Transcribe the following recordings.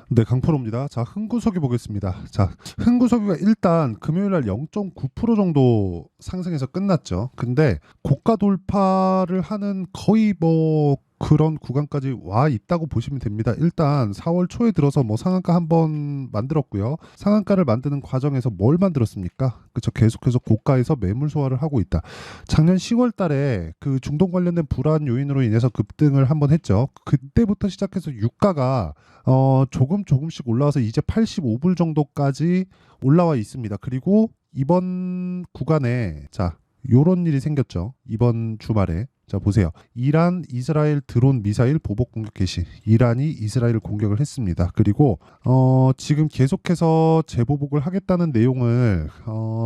네, 강프로입니다. 자, 흥구석유 보겠습니다. 자, 흥구석유가 일단 금요일 날 0.9% 정도 상승해서 끝났죠. 근데 고가 돌파를 하는 거의 뭐 그런 구간까지 와 있다고 보시면 됩니다. 일단 4월 초에 들어서 뭐 상한가 한번 만들었고요. 상한가를 만드는 과정에서 뭘 만들었습니까? 그쵸. 계속해서 고가에서 매물 소화를 하고 있다. 작년 10월 달에 그 중동 관련된 불안 요인으로 인해서 급등을 한번 했죠. 그때부터 시작해서 유가가 조금씩 올라와서 이제 85불 정도까지 올라와 있습니다. 그리고 이번 구간에 자, 요런 일이 생겼죠. 이번 주말에. 자, 보세요. 이란, 이스라엘 드론 미사일 보복 공격 개시. 이란이 이스라엘을 공격을 했습니다. 그리고 지금 계속해서 재보복을 하겠다는 내용을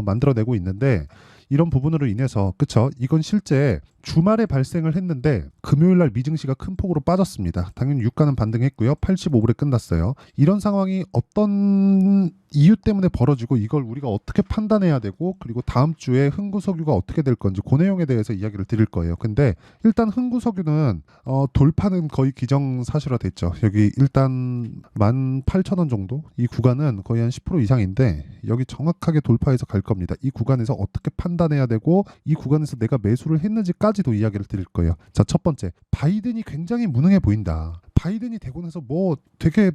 만들어내고 있는데 이런 부분으로 인해서 그쵸? 이건 실제 주말에 발생을 했는데 금요일 날 미증시가 큰 폭으로 빠졌습니다. 당연히 유가는 반등했고요. 85불에 끝났어요. 이런 상황이 어떤 이유 때문에 벌어지고 이걸 우리가 어떻게 판단해야 되고 그리고 다음 주에 흥구석유가 어떻게 될 건지 그 내용에 대해서 이야기를 드릴 거예요. 근데 일단 흥구석유는 돌파는 거의 기정사실화 됐죠. 여기 일단 18,000원 정도 이 구간은 거의 한 10% 이상인데 여기 정확하게 돌파해서 갈 겁니다. 이 구간에서 어떻게 판단해야 되고 이 구간에서 내가 매수를 했는지까지도 이야기를 드릴 거예요. 자, 첫 번째, 바이든이 굉장히 무능해 보인다. 바이든이 되고 나서 뭐 되게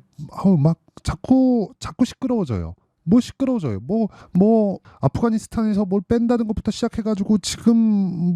막 자꾸 시끄러워져요. 뭐 시끄러워져요. 뭐 아프가니스탄에서 뭘 뺀다는 것부터 시작해가지고 지금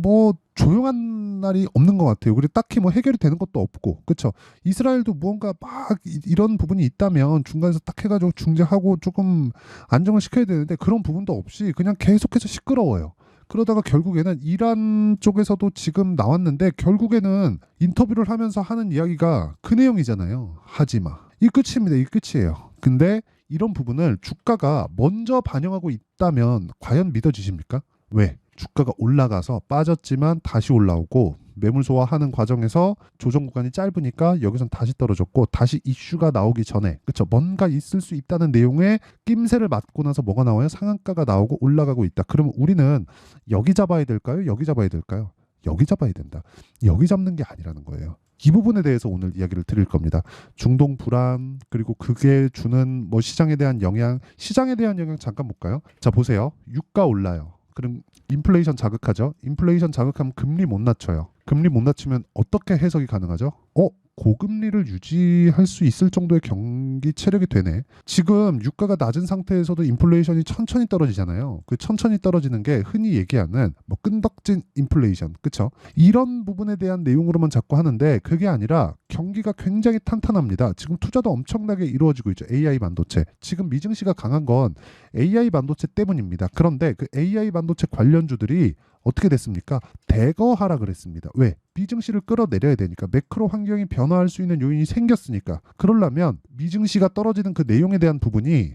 뭐 조용한 날이 없는 것 같아요. 그리고 딱히 뭐 해결이 되는 것도 없고, 그렇죠? 이스라엘도 무언가 막 이런 부분이 있다면 중간에서 딱 해가지고 중재하고 조금 안정을 시켜야 되는데 그런 부분도 없이 그냥 계속해서 시끄러워요. 그러다가 결국에는 이란 쪽에서도 지금 나왔는데 결국에는 인터뷰를 하면서 하는 이야기가 그 내용이잖아요. 하지 마. 이 끝입니다. 이 끝이에요. 근데 이런 부분을 주가가 먼저 반영하고 있다면 과연 믿어지십니까? 왜? 주가가 올라가서 빠졌지만 다시 올라오고 매물 소화하는 과정에서 조정 구간이 짧으니까 여기선 다시 떨어졌고 다시 이슈가 나오기 전에 그쵸 뭔가 있을 수 있다는 내용의 낌새를 맞고 나서 뭐가 나와요? 상한가가 나오고 올라가고 있다. 그러면 우리는 여기 잡아야 될까요? 여기 잡아야 될까요? 여기 잡아야 된다. 여기 잡는 게 아니라는 거예요. 이 부분에 대해서 오늘 이야기를 드릴 겁니다. 중동 불안 그리고 그게 주는 뭐 시장에 대한 영향 잠깐 볼까요? 자, 보세요. 유가 올라요. 그럼 인플레이션 자극하죠. 인플레이션 자극하면 금리 못 낮춰요. 금리 못 낮추면 어떻게 해석이 가능하죠? 고금리를 유지할 수 있을 정도의 경기 체력이 되네. 지금 유가가 낮은 상태에서도 인플레이션이 천천히 떨어지잖아요. 그 천천히 떨어지는 게 흔히 얘기하는 뭐 끈덕진 인플레이션, 그쵸? 이런 부분에 대한 내용으로만 자꾸 하는데 그게 아니라 경기가 굉장히 탄탄합니다. 지금 투자도 엄청나게 이루어지고 있죠. AI 반도체. 지금 미증시가 강한 건 AI 반도체 때문입니다. 그런데 그 AI 반도체 관련주들이 어떻게 됐습니까? 대거 하락을 했습니다. 왜? 미증시를 끌어내려야 되니까 매크로 환경이 변화할 수 있는 요인이 생겼으니까 그러려면 미증시가 떨어지는 그 내용에 대한 부분이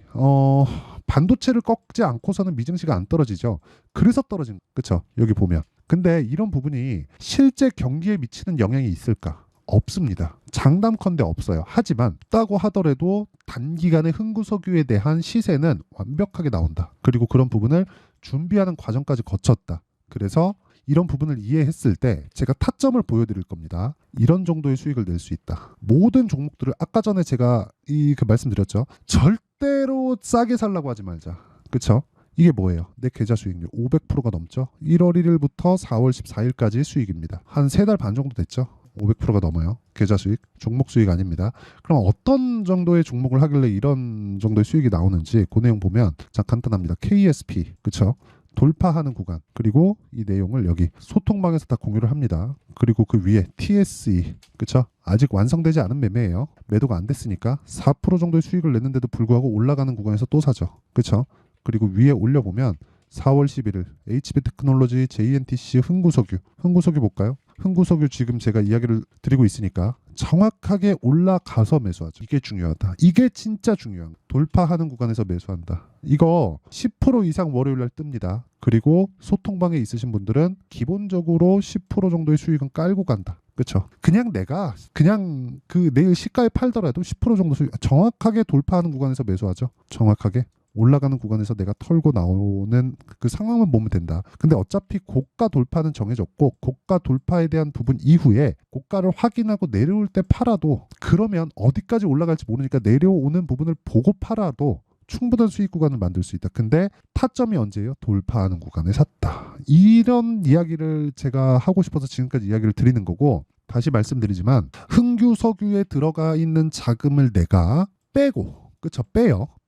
반도체를 꺾지 않고서는 미증시가 안 떨어지죠. 그래서 떨어진 그쵸? 여기 보면 근데 이런 부분이 실제 경기에 미치는 영향이 있을까? 없습니다. 장담컨대 없어요. 하지만 없다고 하더라도 단기간에 흥구석유에 대한 시세는 완벽하게 나온다. 그리고 그런 부분을 준비하는 과정까지 거쳤다. 그래서 이런 부분을 이해했을 때 제가 타점을 보여드릴 겁니다. 이런 정도의 수익을 낼 수 있다. 모든 종목들을 아까 전에 제가 그 말씀드렸죠. 절대로 싸게 살라고 하지 말자. 그쵸? 이게 뭐예요? 내 계좌 수익률 500%가 넘죠. 1월 1일부터 4월 14일까지 수익입니다. 한 3달 반 정도 됐죠. 500%가 넘어요. 계좌 수익, 종목 수익 아닙니다. 그럼 어떤 정도의 종목을 하길래 이런 정도의 수익이 나오는지 그 내용 보면 자 간단합니다. KSP, 그쵸? 돌파하는 구간 그리고 이 내용을 여기 소통방에서 다 공유를 합니다. 그리고 그 위에 TSE 그쵸? 아직 완성되지 않은 매매예요. 매도가 안 됐으니까 4% 정도의 수익을 냈는데도 불구하고 올라가는 구간에서 또 사죠. 그쵸? 그리고 위에 올려보면 4월 11일 HB테크놀로지, JNTC, 흥구석유 볼까요? 흥구석유 지금 제가 이야기를 드리고 있으니까 정확하게 올라가서 매수하죠. 이게 중요하다. 이게 진짜 중요한 돌파하는 구간에서 매수한다. 이거 10% 이상 월요일 날 뜹니다. 그리고 소통방에 있으신 분들은 기본적으로 10% 정도의 수익은 깔고 간다. 그렇죠. 그냥 내가 그냥 그 내일 시가에 팔더라도 10% 정도 수익 정확하게 돌파하는 구간에서 매수하죠. 정확하게. 올라가는 구간에서 내가 털고 나오는 그 상황만 보면 된다. 근데 어차피 고가 돌파는 정해졌고 고가 돌파에 대한 부분 이후에 고가를 확인하고 내려올 때 팔아도 그러면 어디까지 올라갈지 모르니까 내려오는 부분을 보고 팔아도 충분한 수익 구간을 만들 수 있다. 근데 타점이 언제예요? 돌파하는 구간에 샀다. 이런 이야기를 제가 하고 싶어서 지금까지 이야기를 드리는 거고, 다시 말씀드리지만 흥규 석유에 들어가 있는 자금을 내가 빼고, 그쵸?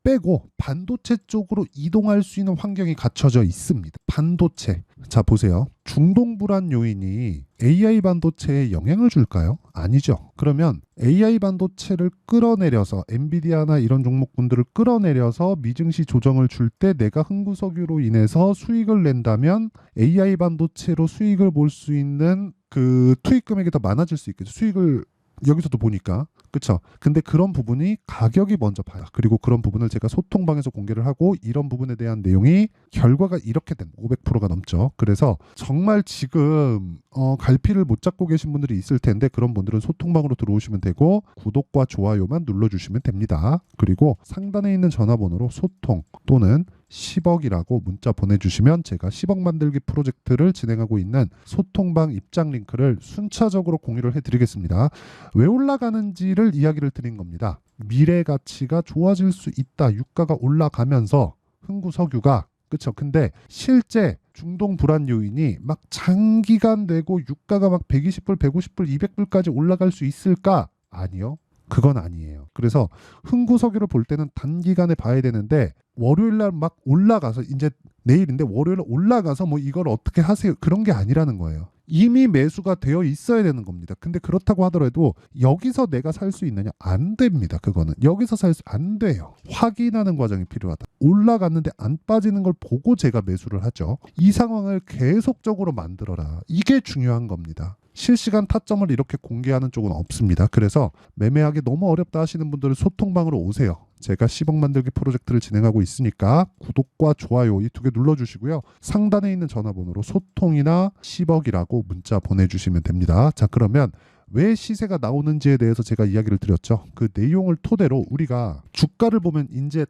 빼고 반도체 쪽으로 이동할 수 있는 환경이 갖춰져 있습니다. 반도체. 자, 보세요. 중동 불안 요인이 AI 반도체에 영향을 줄까요? 아니죠. 그러면 AI 반도체를 끌어내려서 엔비디아나 이런 종목군들을 끌어내려서 미증시 조정을 줄 때 내가 흥구석유로 인해서 수익을 낸다면 AI 반도체로 수익을 볼 수 있는 그 투입 금액이 더 많아질 수 있겠죠. 수익을 여기서도 보니까. 그쵸? 근데 그런 부분이 가격이 먼저 봐요. 그리고 그런 부분을 제가 소통방에서 공개를 하고 이런 부분에 대한 내용이 결과가 이렇게 된 500%가 넘죠. 그래서 정말 지금 갈피를 못 잡고 계신 분들이 있을 텐데 그런 분들은 소통방으로 들어오시면 되고 구독과 좋아요만 눌러주시면 됩니다. 그리고 상단에 있는 전화번호로 소통 또는 10억이라고 문자 보내주시면 제가 10억 만들기 프로젝트를 진행하고 있는 소통방 입장 링크를 순차적으로 공유를 해드리겠습니다. 왜 올라가는지를 이야기를 드린 겁니다. 미래 가치가 좋아질 수 있다. 유가가 올라가면서 흥구석유가 그쵸. 근데 실제 중동 불안 요인이 막 장기간 되고 유가가 막 120불, 150불, 200불까지 올라갈 수 있을까? 아니요. 그건 아니에요. 그래서 흥구석유를 볼 때는 단기간에 봐야 되는데 월요일 날 막 올라가서 이제 내일인데 월요일 올라가서 뭐 이걸 어떻게 하세요? 그런 게 아니라는 거예요. 이미 매수가 되어 있어야 되는 겁니다. 근데 그렇다고 하더라도 여기서 내가 살 수 있느냐? 안 됩니다. 그거는 여기서 살 수 안 돼요. 확인하는 과정이 필요하다. 올라갔는데 안 빠지는 걸 보고 제가 매수를 하죠. 이 상황을 계속적으로 만들어라. 이게 중요한 겁니다. 실시간 타점을 이렇게 공개하는 쪽은 없습니다. 그래서 매매하기 너무 어렵다 하시는 분들은 소통방으로 오세요. 제가 10억 만들기 프로젝트를 진행하고 있으니까 구독과 좋아요 이 두 개 눌러주시고요. 상단에 있는 전화번호로 소통이나 10억이라고 문자 보내주시면 됩니다. 자, 그러면 왜 시세가 나오는지에 대해서 제가 이야기를 드렸죠. 그 내용을 토대로 우리가 주가를 보면 이제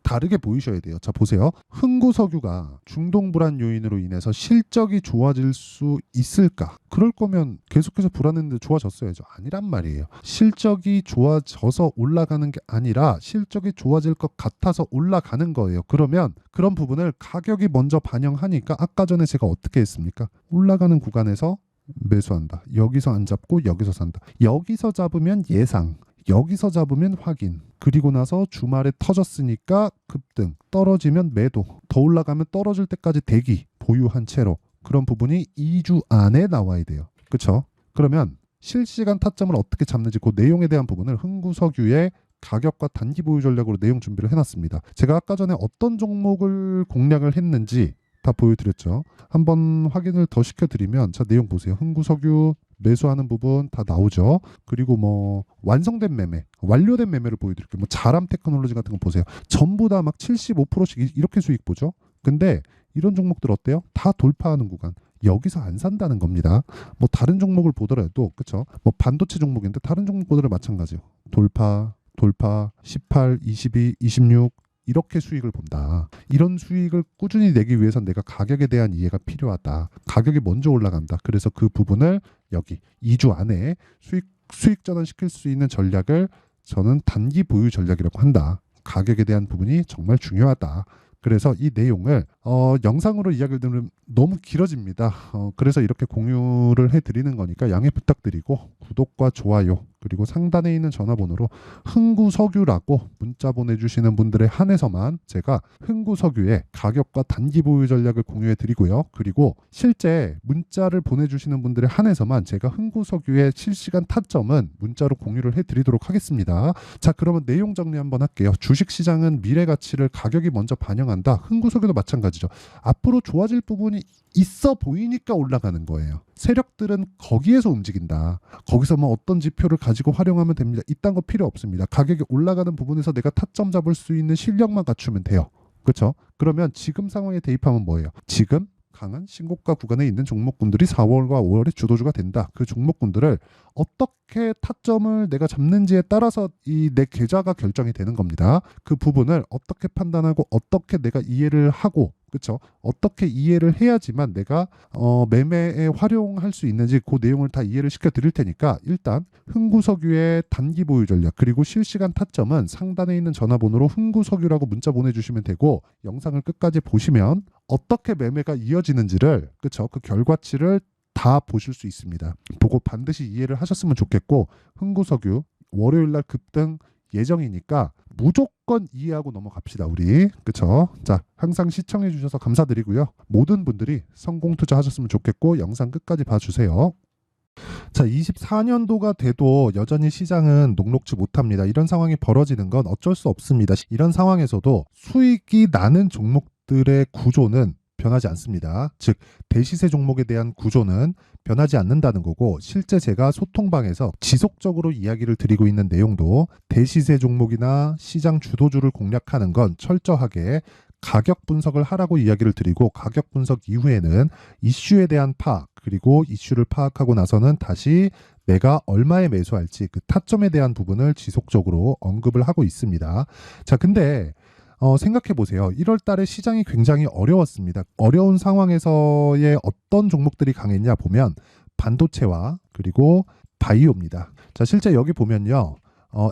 다르게 보이셔야 돼요. 자, 보세요. 흥구석유가 중동 불안 요인으로 인해서 실적이 좋아질 수 있을까? 그럴 거면 계속해서 불안했는데 좋아졌어야죠. 아니란 말이에요. 실적이 좋아져서 올라가는 게 아니라 실적이 좋아질 것 같아서 올라가는 거예요. 그러면 그런 부분을 가격이 먼저 반영하니까 아까 전에 제가 어떻게 했습니까? 올라가는 구간에서 매수한다. 여기서 안 잡고 여기서 산다. 여기서 잡으면 예상. 여기서 잡으면 확인. 그리고 나서 주말에 터졌으니까 급등. 떨어지면 매도. 더 올라가면 떨어질 때까지 대기. 보유한 채로. 그런 부분이 2주 안에 나와야 돼요. 그렇죠? 그러면 실시간 타점을 어떻게 잡는지 그 내용에 대한 부분을 흥구석유의 가격과 단기 보유 전략으로 내용 준비를 해놨습니다. 제가 아까 전에 어떤 종목을 공략을 했는지 다 보여드렸죠. 한번 확인을 더 시켜드리면 자, 내용 보세요. 흥구석유 매수하는 부분 다 나오죠. 그리고 뭐 완성된 매매, 완료된 매매를 보여드릴게요. 뭐 자람 테크놀로지 같은 거 보세요. 전부 다 막 75%씩 이렇게 수익 보죠. 근데 이런 종목들 어때요? 다 돌파하는 구간. 여기서 안 산다는 겁니다. 뭐 다른 종목을 보더라도 그렇죠. 뭐 반도체 종목인데 다른 종목 보더라도 마찬가지요. 돌파 18, 22, 26 이렇게 수익을 본다. 이런 수익을 꾸준히 내기 위해선 내가 가격에 대한 이해가 필요하다. 가격이 먼저 올라간다. 그래서 그 부분을 여기 2주 안에 수익 전환시킬 수 있는 전략을 저는 단기 보유 전략이라고 한다. 가격에 대한 부분이 정말 중요하다. 그래서 이 내용을 영상으로 이야기를 들으면 너무 길어집니다. 그래서 이렇게 공유를 해드리는 거니까 양해 부탁드리고 구독과 좋아요 그리고 상단에 있는 전화번호로 흥구석유라고 문자 보내주시는 분들에 한해서만 제가 흥구석유의 가격과 단기 보유 전략을 공유해 드리고요. 그리고 실제 문자를 보내주시는 분들에 한해서만 제가 흥구석유의 실시간 타점은 문자로 공유를 해드리도록 하겠습니다. 자, 그러면 내용 정리 한번 할게요. 주식시장은 미래 가치를 가격이 먼저 반영한다. 흥구석유도 마찬가지죠. 앞으로 좋아질 부분이 있어 보이니까 올라가는 거예요. 세력들은 거기에서 움직인다. 거기서 뭐 어떤 지표를 가지고 활용하면 됩니다. 이딴 거 필요 없습니다. 가격이 올라가는 부분에서 내가 타점 잡을 수 있는 실력만 갖추면 돼요. 그렇죠? 그러면 지금 상황에 대입하면 뭐예요? 지금 강한 신고가 구간에 있는 종목군들이 4월과 5월의 주도주가 된다. 그 종목군들을 어떻게 타점을 내가 잡는지에 따라서 이 내 계좌가 결정이 되는 겁니다. 그 부분을 어떻게 판단하고 어떻게 내가 이해를 하고, 그렇죠? 어떻게 이해를 해야지만 내가 매매에 활용할 수 있는지 그 내용을 다 이해를 시켜 드릴 테니까, 일단 흥구석유의 단기 보유 전략 그리고 실시간 타점은 상단에 있는 전화번호로 흥구석유라고 문자 보내주시면 되고, 영상을 끝까지 보시면 어떻게 매매가 이어지는지를, 그렇죠? 그 결과치를 다 보실 수 있습니다. 보고 반드시 이해를 하셨으면 좋겠고, 흥구석유 월요일날 급등 예정이니까 무조건 이해하고 넘어갑시다 우리. 그쵸? 자, 항상 시청해 주셔서 감사드리고요. 모든 분들이 성공 투자하셨으면 좋겠고, 영상 끝까지 봐주세요. 자, 24년도가 돼도 여전히 시장은 녹록지 못합니다. 이런 상황이 벌어지는 건 어쩔 수 없습니다. 이런 상황에서도 수익이 나는 종목들의 구조는 변하지 않습니다. 즉, 대시세 종목에 대한 구조는 변하지 않는다는 거고, 실제 제가 소통방에서 지속적으로 이야기를 드리고 있는 내용도 대시세 종목이나 시장 주도주를 공략하는 건 철저하게 가격 분석을 하라고 이야기를 드리고, 가격 분석 이후에는 이슈에 대한 파악, 그리고 이슈를 파악하고 나서는 다시 내가 얼마에 매수할지 그 타점에 대한 부분을 지속적으로 언급을 하고 있습니다. 자, 근데 생각해 보세요. 1월 달에 시장이 굉장히 어려웠습니다. 어려운 상황에서의 어떤 종목들이 강했냐 보면 반도체와 그리고 바이오입니다. 자, 실제 여기 보면요.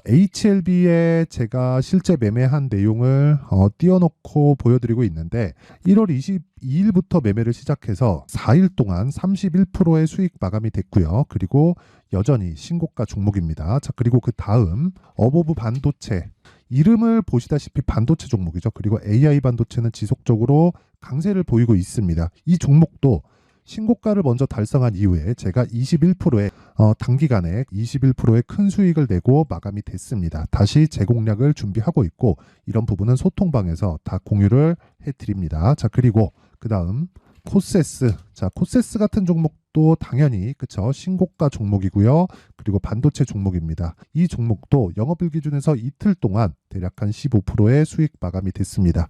HLB에 제가 실제 매매한 내용을 띄워놓고 보여드리고 있는데, 1월 22일부터 매매를 시작해서 4일 동안 31%의 수익 마감이 됐고요. 그리고 여전히 신고가 종목입니다. 자, 그리고 그 다음 어보브 반도체, 이름을 보시다시피 반도체 종목이죠. 그리고 AI 반도체는 지속적으로 강세를 보이고 있습니다. 이 종목도 신고가를 먼저 달성한 이후에 제가 21%의 단기간에 21%의 큰 수익을 내고 마감이 됐습니다. 다시 재공략을 준비하고 있고, 이런 부분은 소통방에서 다 공유를 해드립니다. 자, 그리고 그 다음 코세스. 자, 코세스 같은 종목도 당연히, 그쵸, 신고가 종목이고요. 그리고 반도체 종목입니다. 이 종목도 영업일 기준에서 이틀 동안 대략 한 15%의 수익 마감이 됐습니다.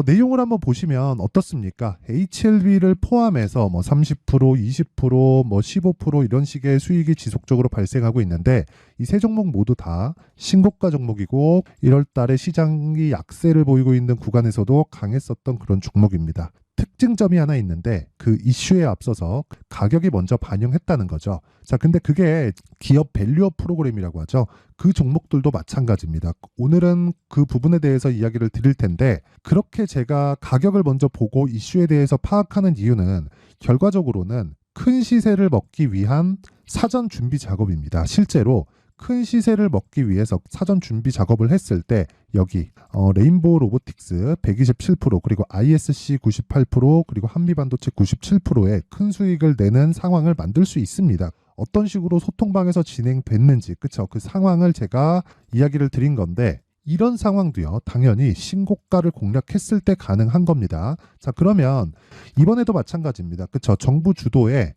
내용을 한번 보시면 어떻습니까? HLB를 포함해서 뭐 30%, 20%, 뭐 15% 이런 식의 수익이 지속적으로 발생하고 있는데, 이 세 종목 모두 다 신고가 종목이고 1월 달에 시장이 약세를 보이고 있는 구간에서도 강했었던 그런 종목입니다. 특징점이 하나 있는데, 그 이슈에 앞서서 가격이 먼저 반영했다는 거죠. 자, 근데 그게 기업 밸류업 프로그램이라고 하죠. 그 종목들도 마찬가지입니다. 오늘은 그 부분에 대해서 이야기를 드릴 텐데, 그렇게 제가 가격을 먼저 보고 이슈에 대해서 파악하는 이유는 결과적으로는 큰 시세를 먹기 위한 사전 준비 작업입니다. 실제로 큰 시세를 먹기 위해서 사전 준비 작업을 했을 때 여기 레인보우 로보틱스 127%, 그리고 ISC 98%, 그리고 한미반도체 97%의 큰 수익을 내는 상황을 만들 수 있습니다. 어떤 식으로 소통방에서 진행됐는지, 그쵸? 그 상황을 제가 이야기를 드린 건데, 이런 상황도요, 당연히 신고가를 공략했을 때 가능한 겁니다. 자, 그러면 이번에도 마찬가지입니다. 그쵸? 정부 주도의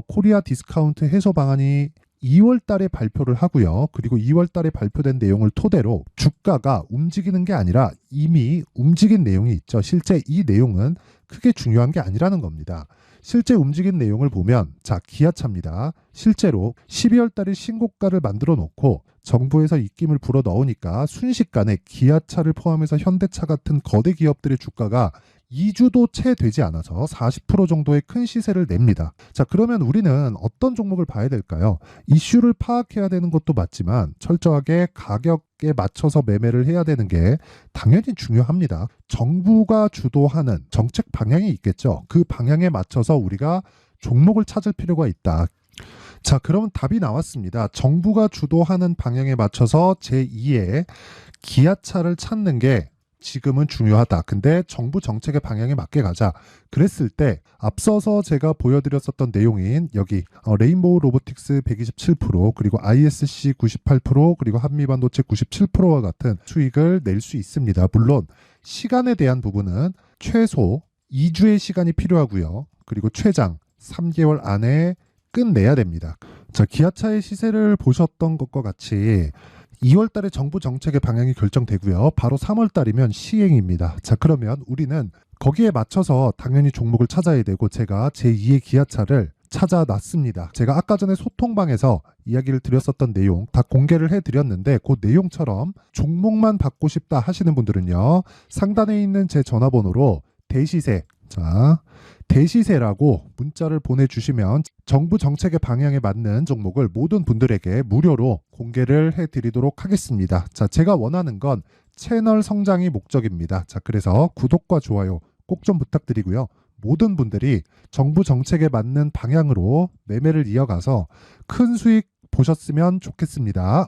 코리아 디스카운트 해소 방안이 2월 달에 발표를 하고요. 그리고 2월 달에 발표된 내용을 토대로 주가가 움직이는 게 아니라 이미 움직인 내용이 있죠. 실제 이 내용은 크게 중요한 게 아니라는 겁니다. 실제 움직인 내용을 보면, 자, 기아차입니다. 실제로 12월 달에 신고가를 만들어 놓고 정부에서 입김을 불어 넣으니까 순식간에 기아차를 포함해서 현대차 같은 거대 기업들의 주가가 2주도 채 되지 않아서 40% 정도의 큰 시세를 냅니다. 자, 그러면 우리는 어떤 종목을 봐야 될까요? 이슈를 파악해야 되는 것도 맞지만 철저하게 가격에 맞춰서 매매를 해야 되는 게 당연히 중요합니다. 정부가 주도하는 정책 방향이 있겠죠. 그 방향에 맞춰서 우리가 종목을 찾을 필요가 있다. 자, 그럼 답이 나왔습니다. 정부가 주도하는 방향에 맞춰서 제2의 기아차를 찾는 게 지금은 중요하다. 근데 정부 정책의 방향에 맞게 가자. 그랬을 때 앞서서 제가 보여드렸었던 내용인 여기 레인보우 로보틱스 127%, 그리고 ISC 98%, 그리고 한미반도체 97%와 같은 수익을 낼 수 있습니다. 물론 시간에 대한 부분은 최소 2주의 시간이 필요하고요. 그리고 최장 3개월 안에 끝내야 됩니다. 자, 기아차의 시세를 보셨던 것과 같이 2월 달에 정부 정책의 방향이 결정되고요. 바로 3월 달이면 시행입니다. 자, 그러면 우리는 거기에 맞춰서 당연히 종목을 찾아야 되고 제가 제2의 기아차를 찾아놨습니다. 제가 아까 전에 소통방에서 이야기를 드렸었던 내용 다 공개를 해드렸는데 그 내용처럼 종목만 받고 싶다 하시는 분들은요. 상단에 있는 제 전화번호로 대시세, 자, 대시세라고 문자를 보내주시면 정부 정책의 방향에 맞는 종목을 모든 분들에게 무료로 공개를 해드리도록 하겠습니다. 자, 제가 원하는 건 채널 성장이 목적입니다. 자, 그래서 구독과 좋아요 꼭 좀 부탁드리고요. 모든 분들이 정부 정책에 맞는 방향으로 매매를 이어가서 큰 수익 보셨으면 좋겠습니다.